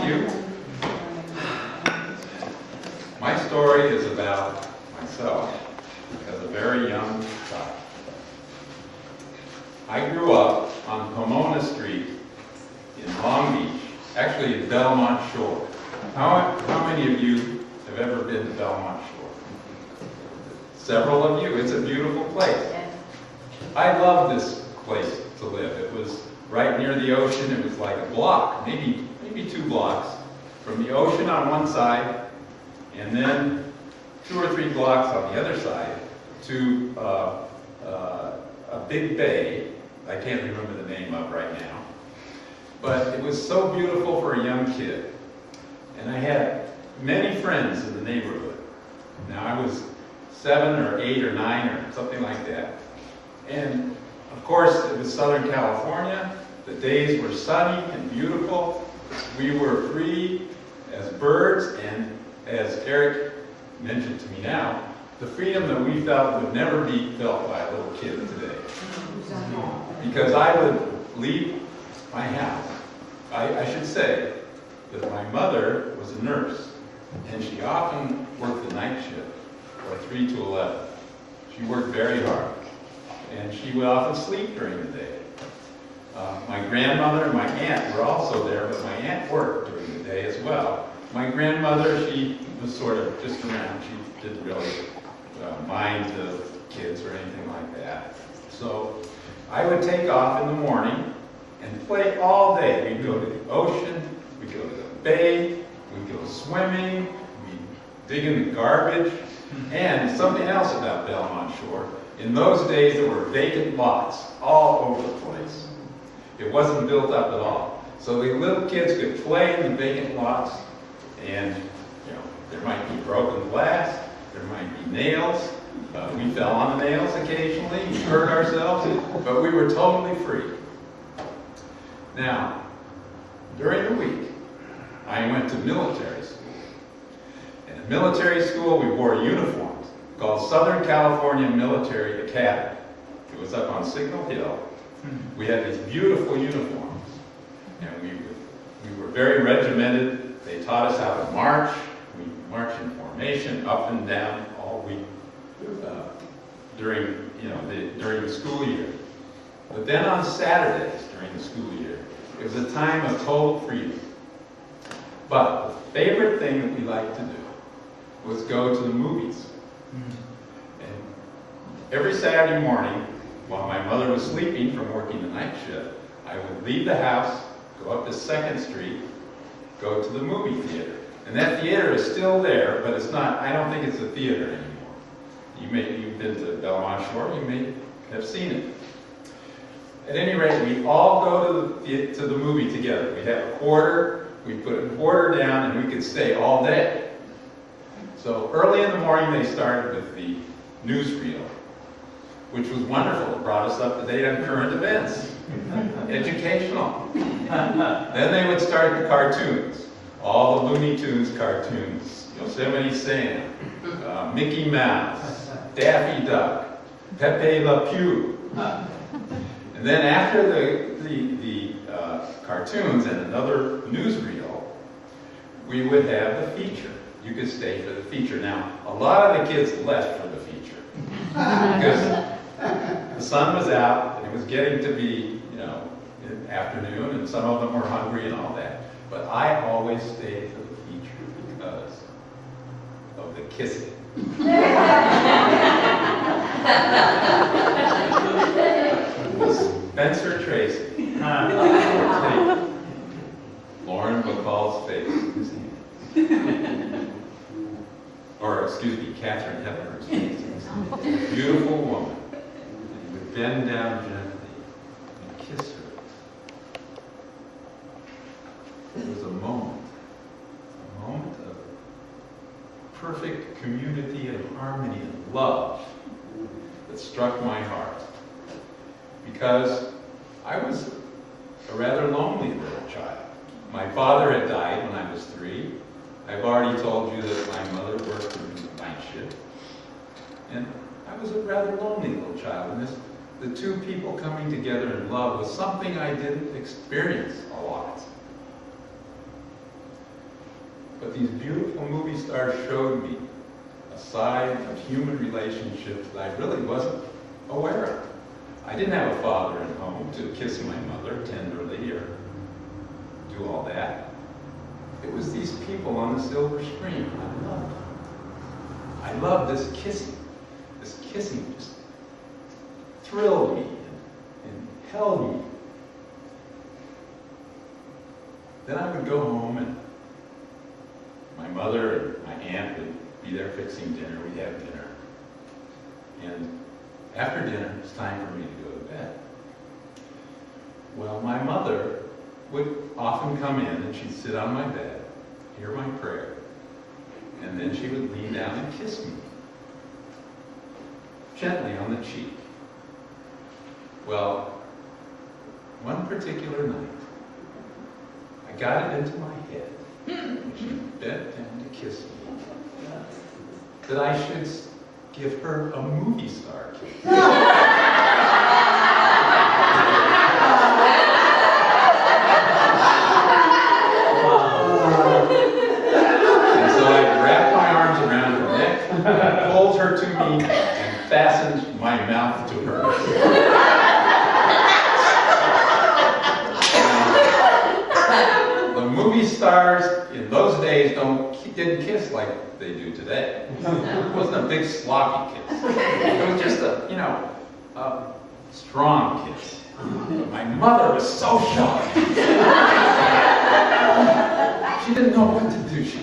thank you. My story is about myself as a very young child. I grew up on Pomona Street in Long Beach, actually in Belmont Shore. How many of you have ever been to Belmont Shore? Several of you. It's a beautiful place. I love this place to live. It was right near the ocean. It was like a block, maybe 2 blocks from the ocean on one side, and then 2 or 3 blocks on the other side to a big bay. I can't remember the name of right now. But it was so beautiful for a young kid. And I had many friends in the neighborhood. Now I was 7 or 8 or 9 or something like that. And of course it was Southern California. The days were sunny and beautiful. We were free as birds, and as Eric mentioned to me now, the freedom that we felt would never be felt by a little kid today. Because I would leave my house. I should say that my mother was a nurse, and she often worked the night shift, or 3 to 11. She worked very hard, and she would often sleep during the day. My grandmother and my aunt were also there, but my aunt worked during the day as well. My grandmother, she was sort of just around. She didn't really mind the kids or anything like that. So I would take off in the morning and play all day. We'd go to the ocean, we'd go to the bay, we'd go swimming, we'd dig in the garbage. And something else about Belmont Shore, in those days there were vacant lots all over the place. It wasn't built up at all. So the little kids could play in the vacant lots, and there might be broken glass, there might be nails. We fell on the nails occasionally, we hurt ourselves, but we were totally free. Now, during the week, I went to military school. And in military school, we wore uniforms called Southern California Military Academy. It was up on Signal Hill. We had these beautiful uniforms, and we were very regimented. They taught us how to march. We marched in formation, up and down all week during the school year. But then on Saturdays during the school year, it was a time of total freedom. But the favorite thing that we liked to do was go to the movies. And every Saturday morning, while my mother was sleeping from working the night shift, I would leave the house, go up to 2nd Street, go to the movie theater. And that theater is still there, but it's not, I don't think it's a theater anymore. You've been to Belmont Shore, you may have seen it. At any rate, we all go to the movie together. We'd have a quarter, we'd put a quarter down, and we could stay all day. So early in the morning, they started with the newsreel, which was wonderful. It brought us up to date on current events. Educational. Then they would start the cartoons. All the Looney Tunes cartoons. Yosemite Sam, Mickey Mouse, Daffy Duck, Pepe Le Pew. And then after the cartoons and another newsreel, we would have the feature. You could stay for the feature. Now, a lot of the kids left for the feature because the sun was out and it was getting to be, afternoon, and some of them were hungry and all that. But I always stayed for the feature because of the kissing. Spencer Tracy. Lauren Bacall's face. Or, excuse me, Katharine Hepburn's face. Beautiful woman. And you would bend down gently and kiss her. It was a moment of perfect community and harmony and love that struck my heart. Because I was a rather lonely little child. My father had died when I was 3. I've already told you that my mother worked the night shift. And I was a rather lonely little child. And the two people coming together in love was something I didn't experience a lot. But these beautiful movie stars showed me a side of human relationships that I really wasn't aware of. I didn't have a father at home to kiss my mother tenderly or do all that. It was these people on the silver screen. I loved them. I loved this kissing. This kissing just thrilled me and held me. Then I would go home and my mother and my aunt would be there fixing dinner. We'd have dinner. And after dinner, it's time for me to go to bed. Well, my mother would often come in and she'd sit on my bed, hear my prayer, and then she would lean down and kiss me, gently on the cheek. Well, one particular night, I got it into my head, when she bent down to kiss me, that I should give her a movie star kiss. And so I wrapped my arms around her neck, pulled her to me, and fastened my mouth to her. The movie stars in those days didn't kiss like they do today. It wasn't a big sloppy kiss. It was just a strong kiss. But my mother was so shocked. She didn't know what to do. She